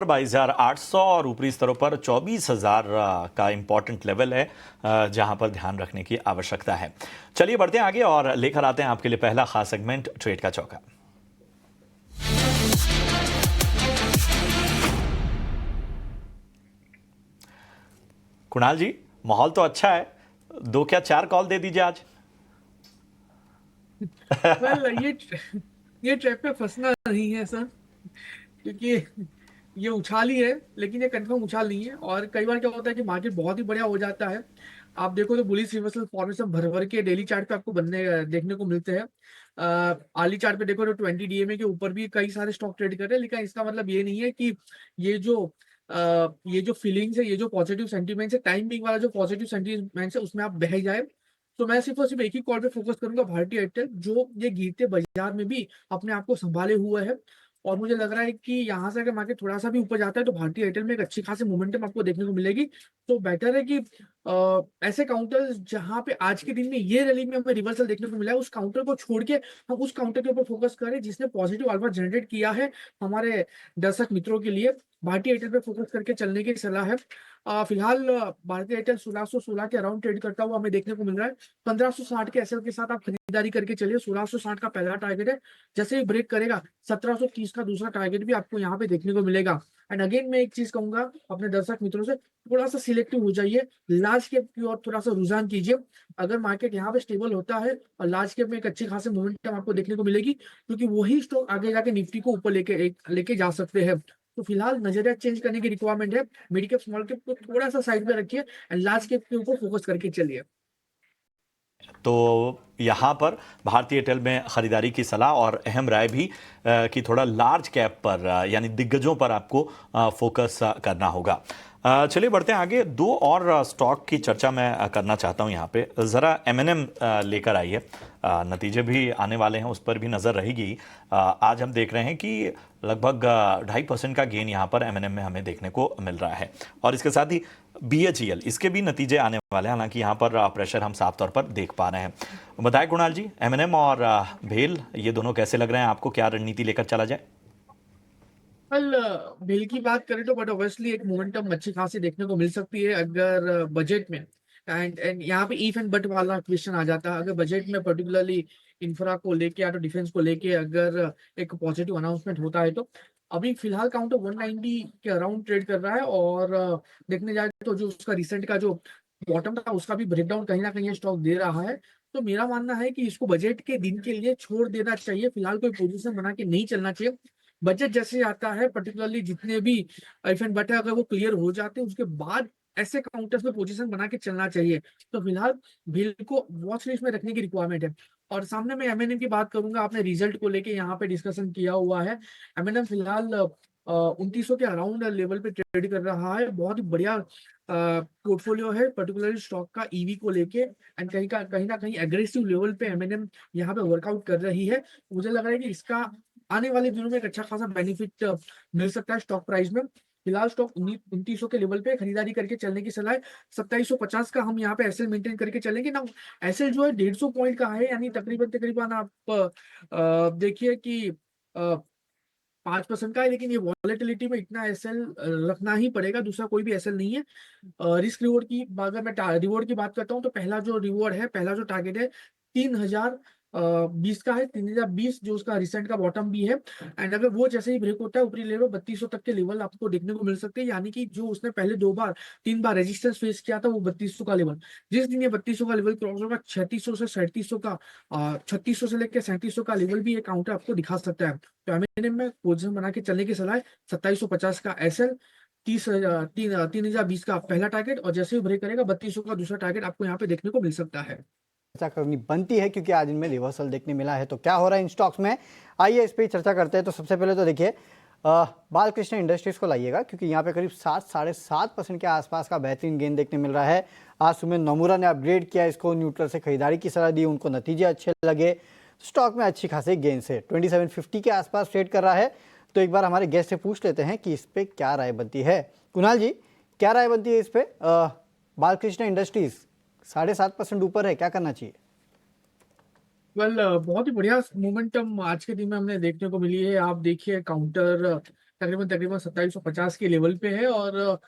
22,800 और ऊपरी स्तरों पर 24,000 का इंपॉर्टेंट लेवल है जहां पर ध्यान रखने की आवश्यकता है। चलिए बढ़ते हैं आगे और लेकर आते हैं आपके लिए पहला खास सेगमेंट ट्रेड का चौका। कुणाल जी, माहौल तो अच्छा है, 2 क्या 4 कॉल दे दीजिए आज। वेल ये ट्रैप पे फंसना नहीं है सर, क्योंकि ये उछाल ही है, लेकिन ये कंफर्म उछाल नहीं है। और कई बार क्या होता है कि मार्केट बहुत ही बढ़िया हो जाता है। आप देखो तो बुलिश रिवर्सल फॉर्मेशन भर भर के डेली चार्ट पे आपको बनने देखने को मिलते हैं। आर्ली चार्ट पे देखो तो 20 डीएमए के ऊपर भी कई सारे स्टॉक ट्रेड कर रहे हैं, लेकिन इसका मतलब ये नहीं है कि ये जो ये जो फीलिंग्स है, ये जो पॉजिटिव सेंटीमेंट्स है, टाइम बिंग वाला जो पॉजिटिव सेंटीमेंट्स है, उसमें आप बह जाए। तो मैं सिर्फ और सिर्फ एक ही कॉल पे फोकस करूंगा, भारतीय एयरटेल, जो ये गिरते बाजार में भी अपने आप को संभाले हुए है। और मुझे लग रहा है कि यहाँ से अगर मार्केट थोड़ा सा भी ऊपर जाता है तो भारतीय एयरटेल में एक अच्छी खासी मोमेंटम आपको देखने को मिलेगी। तो बेटर है कि ऐसे काउंटर्स जहां पे आज के दिन में ये रैली में हमें रिवर्सल देखने को मिला है, उस काउंटर को छोड़ के हम उस काउंटर के ऊपर फोकस करें जिसने पॉजिटिव अल्फा जनरेट किया है हमारे दर्शक मित्रों के लिए। भारतीय एयरटेल पे फोकस करके चलने की सलाह है। फिलहाल भारतीय एयरटेल 1616 के अराउंड ट्रेड करता हुआ हमें देखने को मिल रहा है। 1560 के एसएल के साथ आप खरीदारी करके चलिए। 1660 का पहला टारगेट है, जैसे ही ब्रेक करेगा 1730 का दूसरा टारगेट भी आपको यहाँ पे देखने को मिलेगा। एंड अगेन मैं एक चीज कहूंगा अपने दर्शक मित्रों से, थोड़ा सा सिलेक्टिव हो जाइए, लार्ज कैप की ओर थोड़ा सा रुझान कीजिए। अगर मार्केट यहाँ पे स्टेबल होता है और लार्ज कैप में एक अच्छी खासी मोमेंटम आपको देखने को मिलेगी, क्योंकि वही स्टॉक आगे जाके निफ्टी को ऊपर लेके जा सकते हैं। तो फिलहाल नजरिया चेंज करने की रिक्वायरमेंट है। मिड कैप स्मॉल कैप को थोड़ा सा साइड में रखिए एंड लार्ज कैप के ऊपर फोकस करके चलिए। तो यहाँ पर भारतीय एयरटेल में खरीदारी की सलाह और अहम राय भी कि थोड़ा लार्ज कैप पर यानी दिग्गजों पर आपको फोकस करना होगा। चलिए बढ़ते हैं आगे। 2 और स्टॉक की चर्चा मैं करना चाहता हूँ यहाँ पे। ज़रा एमएनएम लेकर आइए, नतीजे भी आने वाले हैं, उस पर भी नज़र रहेगी। आज हम देख रहे हैं कि लगभग 2.5% का गेन यहाँ पर एमएनएम में हमें देखने को मिल रहा है। और इसके साथ ही बीएचईएल, इसके भी नतीजे आने वाले हैं, हालांकि यहाँ पर प्रेशर हम साफ तौर पर देख पा रहे हैं। बताएं कुणाल जी, एमएनएम और भेल ये दोनों कैसे लग रहे हैं आपको, क्या रणनीति लेकर चला जाए? कल बिल की बात करें तो बट ऑब्वियसली एक मोमेंटम अच्छी खासी देखने को मिल सकती है अगर बजट में। एंड यहाँ पे इफ एंड बट वाला क्वेश्चन आ जाता है। अगर बजट में पर्टिकुलरली इंफ्रा को लेके या तो डिफेंस को लेके अगर एक पॉजिटिव अनाउंसमेंट होता है, तो अभी फिलहाल काउंटर 190 के अराउंड ट्रेड कर रहा है। और देखने जाए तो जो उसका रिसेंट का जो बॉटम था उसका भी ब्रेकडाउन कहीं ना कहीं स्टॉक दे रहा है। तो मेरा मानना है कि इसको बजट के दिन के लिए छोड़ देना चाहिए, फिलहाल कोई पोजीशन बना के नहीं चलना चाहिए। बजट जैसे आता है, पर्टिकुलरली जितने भी इफ एंड बट है, अगर वो क्लियर हो जाते हैं उसके बाद ऐसे काउंटर्स पे पोजीशन बना के चलना चाहिए। तो फिलहाल बिल को वॉच लिस्ट में रखने की रिक्वायरमेंट है। और सामने मैं एमएनएम की बात करूंगा, आपने रिजल्ट को लेके यहाँ पे डिस्कशन किया हुआ है। एमएनएम फिलहाल 2900 के अराउंड लेवल पे ट्रेड कर रहा है। बहुत ही बढ़िया पोर्टफोलियो है पर्टिकुलरली स्टॉक का ईवी को लेके। एंड कहीं ना कहीं एग्रेसिव लेवल पे एमएनएम यहाँ पे वर्कआउट कर रही है। मुझे लग रहा है कि इसका आने वाले दिनों में एक अच्छा खासा बेनिफिट मिल सकता है स्टॉक प्राइस में। फिलहाल स्टॉक 2900 के लेवल पे खरीदारी करके चलने की सलाह है। 2750 का हम यहाँ पे एसएल मेंटेन करके चलेंगे ना। एसएल जो है 150 पॉइंट का है, यानी तकरीबन तकरीबन आप देखिए कि 5% का है, लेकिन ये वॉलेटिलिटी में इतना एसएल रखना ही पड़ेगा, दूसरा कोई भी एसएल नहीं है। रिस्क रिवॉर्ड की अगर मैं रिवॉर्ड की बात करता हूँ तो पहला जो रिवॉर्ड है, पहला जो टारगेट है 3020 का है। 3020 जो उसका रिसेंट का बॉटम भी है। एंड अगर वो जैसे ही ब्रेक होता है ऊपरी लेवल 3200 तक के लेवल आपको देखने को मिल सकते हैं, यानी कि जो उसने पहले 2 बार 3 बार रेजिस्टेंस फेस किया था वो 3200 का लेवल, जिस दिन ये 3200 का लेवल क्रॉस होगा 3600 से 3700 का 3600 से लेकर 3700 का लेवल भी ये काउंटर आपको दिखा सकता है। तो एमएनएम में पोजिशन बना के चलने की सलाह है। 2750 का एसएल, 3020 का पहला टारगेट, और जैसे ही ब्रेक करेगा 3200 का दूसरा टारगेट आपको यहाँ पे देखने को मिल सकता है। चर्चा करनी बनती है क्योंकि आज इनमें रिवर्सल देखने मिला है। तो क्या हो रहा है इन स्टॉक्स में, आइए इस पर चर्चा करते हैं। तो सबसे पहले तो देखिए बालकृष्ण इंडस्ट्रीज को लाइएगा, क्योंकि यहाँ पे करीब 7-7.5% के आसपास का बेहतरीन गेन देखने मिल रहा है। आज सुबह नोमुरा ने अपग्रेड किया इसको, न्यूट्रल से खरीदारी की सलाह दी, उनको नतीजे अच्छे लगे, स्टॉक में अच्छी खासी गेन से 2750 के आसपास ट्रेड कर रहा है। तो एक बार हमारे गेस्ट से पूछ लेते हैं कि इस पर क्या राय बनती है। कुणाल जी, क्या राय बनती है इस पर? बालकृष्ण इंडस्ट्रीज 7.5% ऊपर है, क्या करना चाहिए? वेल बहुत ही बढ़िया मोमेंटम आज के दिन में हमने देखने को मिली है। आप देखिए काउंटर तकरीबन तकरीबन 2750 के लेवल पे है। और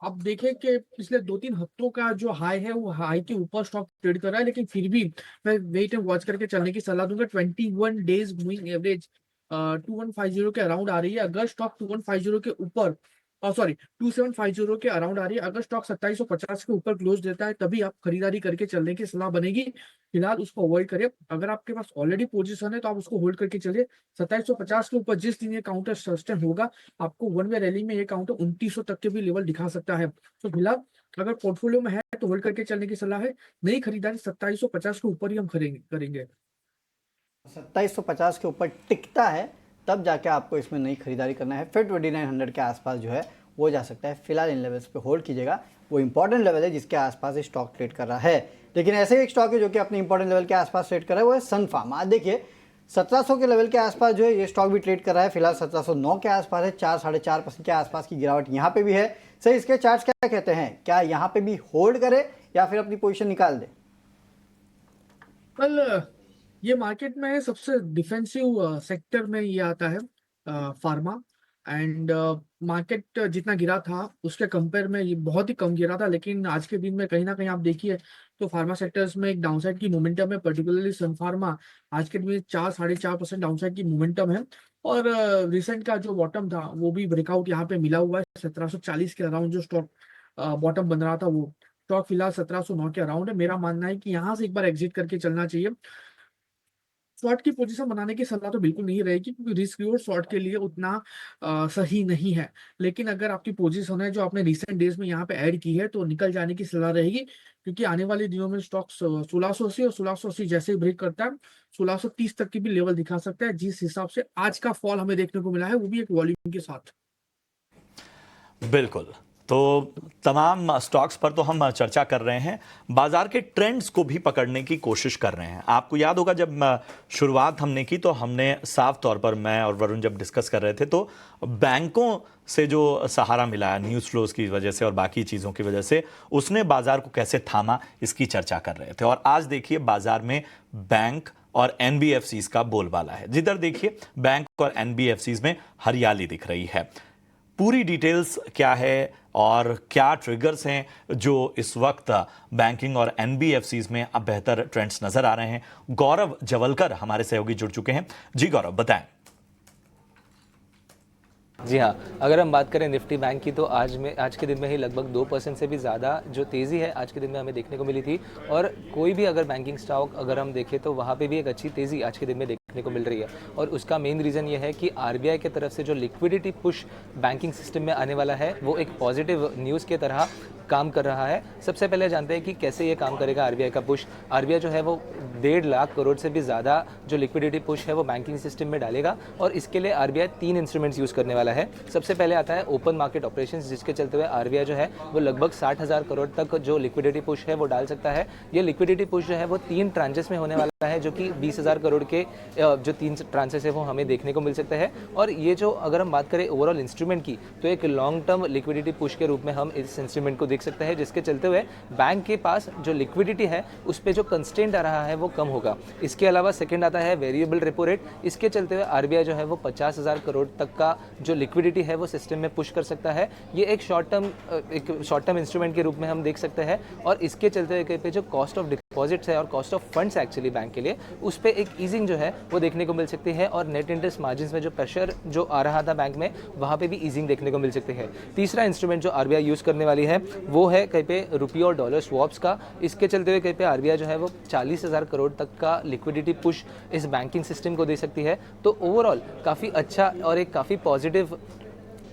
आप देखें कि पिछले 2-3 हफ्तों का जो हाई है वो हाई के ऊपर स्टॉक ट्रेड कर रहा है, लेकिन फिर भी मैं वेट एंड वॉच करके चलने की सलाह दूंगा। 21 डेज मूविंग एवरेज 2150 के अराउंड आ रही है। अगर स्टॉक 2150 के ऊपर, सॉरी 2750 के अराउंड आ रही है, अगर स्टॉक 2750 के ऊपर क्लोज देता है तभी आप खरीदारी करके चलने की सलाह बनेगी। फिलहाल उसको अवॉइड करें। अगर आपके पास ऑलरेडी पोजीशन है तो आप उसको होल्ड करके चलिए। 2750 के ऊपर जिस दिन ये काउंटर सस्टेन होगा, आपको वन वे रैली में ये काउंटर 2900 तक के भी लेवल दिखा सकता है। तो फिलहाल अगर पोर्टफोलियो में है तो होल्ड करके चलने की सलाह है। नई खरीदारी 2750 के ऊपर ही हम करेंगे। 2750 के ऊपर टिकता है तब जाके आपको इसमें नई खरीदारी करना है। फिर 2900 के आसपास जो है वो जा सकता है। फिलहाल इन लेवल्स पे होल्ड कीजिएगा, वो इंपॉर्टेंट लेवल है जिसके आसपास स्टॉक ट्रेड कर रहा है। लेकिन ऐसे एक स्टॉक है जो कि अपने इंपॉर्टेंट लेवल के आसपास ट्रेड कर रहा है, वो है सन फार्मा। आज देखिए 1700 के लेवल के आसपास जो है ये स्टॉक भी ट्रेड कर रहा है। फिलहाल 1709 के आसपास है, 4-4.5% के आसपास की गिरावट यहाँ पे भी है। सर इसके चार्ट्स क्या कहते हैं, क्या यहाँ पे भी होल्ड करे या फिर अपनी पोजीशन निकाल दे? कल ये मार्केट में सबसे डिफेंसिव सेक्टर में ये आता है फार्मा। एंड मार्केट जितना गिरा था उसके कंपेयर में ये बहुत ही कम गिरा था, लेकिन आज के दिन में कहीं ना कहीं आप देखिए तो फार्मा सेक्टर्स में एक डाउनसाइड की मोमेंटम है। पर्टिकुलरली सन फार्मा आज के दिन में 4-4.5% डाउनसाइड की मोमेंटम है। और रिसेंट का जो बॉटम था वो भी ब्रेकआउट यहाँ पे मिला हुआ है। 1740 के अराउंड जो स्टॉक बॉटम बन रहा था वो स्टॉक फिलहाल 1709 के अराउंड है। मेरा मानना है कि यहाँ से एक बार एग्जिट करके चलना चाहिए। शॉर्ट की पोजीशन बनाने की सलाह तो बिल्कुल नहीं रहेगी, क्योंकि रिस्क रिवॉर्ड शॉर्ट के लिए उतना सही नहीं है। लेकिन अगर आपकी पोजीशन है जो आपने रिसेंट डेज में यहाँ पे ऐड की है तो निकल जाने की सलाह रहेगी, क्योंकि आने वाले दिनों में स्टॉक 1680 और 1680 जैसे ही ब्रेक करता है 1630 तक की भी लेवल दिखा सकता है। जिस हिसाब से आज का फॉल हमें देखने को मिला है वो भी एक वॉल्यूम के साथ। बिल्कुल। तो तमाम स्टॉक्स पर तो हम चर्चा कर रहे हैं, बाजार के ट्रेंड्स को भी पकड़ने की कोशिश कर रहे हैं। आपको याद होगा जब शुरुआत हमने की तो हमने साफ तौर पर, मैं और वरुण जब डिस्कस कर रहे थे, तो बैंकों से जो सहारा मिला है न्यूज़ फ्लोज की वजह से और बाकी चीज़ों की वजह से, उसने बाजार को कैसे थामा इसकी चर्चा कर रहे थे। और आज देखिए बाजार में बैंक और एनबीएफसीज का बोलबाला है। जिधर देखिए बैंक और एनबीएफसीज में हरियाली दिख रही है। पूरी डिटेल्स क्या है और क्या ट्रिगर्स हैं जो इस वक्त बैंकिंग और एनबीएफसीज में अब बेहतर ट्रेंड्स नजर आ रहे हैं, गौरव जवलकर हमारे सहयोगी जुड़ चुके हैं। जी गौरव, बताएं। जी हाँ, अगर हम बात करें निफ्टी बैंक की तो आज के दिन में ही लगभग 2% से भी ज़्यादा जो तेज़ी है आज के दिन में हमें देखने को मिली थी। और कोई भी अगर बैंकिंग स्टॉक अगर हम देखें तो वहाँ पे भी एक अच्छी तेज़ी आज के दिन में देखने को मिल रही है। और उसका मेन रीज़न ये है कि आरबीआई की तरफ से जो लिक्विडिटी पुश बैंकिंग सिस्टम में आने वाला है वो एक पॉजिटिव न्यूज़ की तरह काम कर रहा है। सबसे पहले जानते हैं कि कैसे ये काम करेगा आरबीआई का पुश। आरबीआई जो है वो 1.5 लाख करोड़ से भी ज़्यादा जो लिक्विडिटी पुश है वो बैंकिंग सिस्टम में डालेगा। और इसके लिए आरबीआई 3 इंस्ट्रूमेंट्स यूज़ करने वाला है। सबसे पहले आता है ओपन मार्केट ऑपरेशंस, जिसके चलते हुए आरबीआई जो है वो लगभग 60,000 करोड़ तक जो लिक्विडिटी पुश है वो डाल सकता है। ये लिक्विडिटी पुश जो है वो 3 ट्रांचेस में होने वाला है, जो कि 20,000 करोड़ के जो 3 ट्रांचेस है वो हमें देखने को मिल सकता है। और ये जो अगर हम बात करें ओवरऑल इंस्ट्रूमेंट की, तो एक लॉन्ग टर्म लिक्विडिटी पुश के रूप में हम इस इंस्ट्रूमेंट को देख सकते हैं, जिसके चलते हुए बैंक के पास जो लिक्विडिटी है उस पर जो कंस्ट्रेंट आ रहा है वो कम होगा। इसके अलावा सेकंड आता है वेरिएबल रेपो रेट। इसके चलते हुए आरबीआई जो है वो 50,000 करोड़ तक का जो लिक्विडिटी है वो सिस्टम में पुश कर सकता है। ये एक शॉर्ट टर्म इंस्ट्रूमेंट के रूप में हम देख सकते हैं। और इसके चलते हुए कहीं पे जो कॉस्ट ऑफ डिपॉजिट्स है और cost of funds actually bank के लिए, उस पर एक ईजिंग जो है वो देखने को मिल सकती है। और नेट इंटरेस्ट मार्जिन में जो प्रेशर जो आ रहा था बैंक में, वहाँ पे भी ईजिंग देखने को मिल सकती है। तीसरा इंस्ट्रूमेंट जो आरबीआई यूज़ करने वाली है वो है कहीं पे रुपये और डॉलर स्वॉप्स का। इसके चलते हुए कहीं पे आरबीआई जो है वो 40,000 करोड़ तक का लिक्विडिटी पुश इस बैंकिंग सिस्टम को दे सकती है। तो ओवरऑल काफ़ी अच्छा और एक काफ़ी पॉजिटिव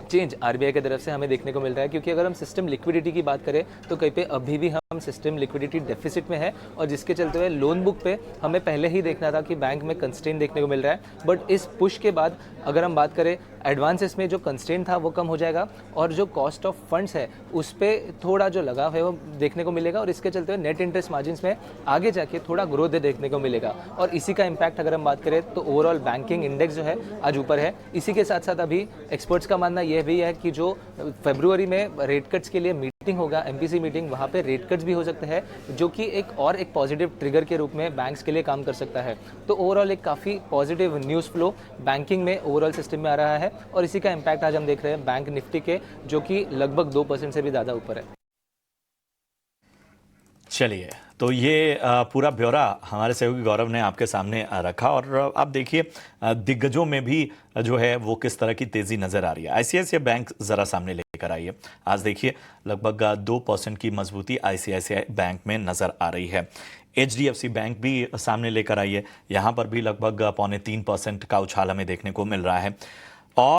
चेंज आरबीआई की तरफ से हमें देखने को मिल रहा है। क्योंकि अगर हम सिस्टम लिक्विडिटी की बात करें तो कहीं पे अभी भी हम सिस्टम लिक्विडिटी डेफिसिट में है, और जिसके चलते हुए लोन बुक पे हमें पहले ही देखना था कि बैंक में कंस्ट्रेंट देखने को मिल रहा है। बट इस पुश के बाद अगर हम बात करें एडवांसेस में जो कंस्ट्रेंट था वो कम हो जाएगा, और जो कॉस्ट ऑफ फंड्स है उस पर थोड़ा जो लगाव है वो देखने को मिलेगा। और इसके चलते हुए नेट इंटरेस्ट मार्जिन में आगे जाके थोड़ा ग्रोथ देखने को मिलेगा। और इसी का इम्पैक्ट अगर हम बात करें तो ओवरऑल बैंकिंग इंडेक्स जो है आज ऊपर है। इसी के साथ साथ अभी एक्सपर्ट्स का मानना यह भी है कि जो फरवरी में रेट कट्स के लिए मीटिंग होगा एमपीसी मीटिंग, वहाँ पे रेट कट्स भी हो सकते हैं, जो कि एक पॉजिटिव ट्रिगर के रूप में बैंक्स के लिए काम कर सकता है। तो ओवरऑल एक काफ़ी पॉजिटिव न्यूज़ फ्लो बैंकिंग में ओवरऑल सिस्टम में आ रहा है, और इसी का इम्पैक्ट आज हम देख रहे हैं बैंक निफ्टी के, जो कि लगभग 2% से भी ज़्यादा ऊपर है। चलिए, तो ये पूरा ब्यौरा हमारे सहयोगी गौरव ने आपके सामने रखा, और आप देखिए दिग्गजों में भी जो है वो किस तरह की तेजी नजर आ रही है। आईसीआईसीआई बैंक जरा सामने लेकर आइए। आज देखिए लगभग 2% की मजबूती आईसीआईसीआई बैंक में नजर आ रही है। एचडीएफसी बैंक भी सामने लेकर आइए, यहाँ पर भी लगभग 2.25% का उछाल हमें देखने को मिल रहा है।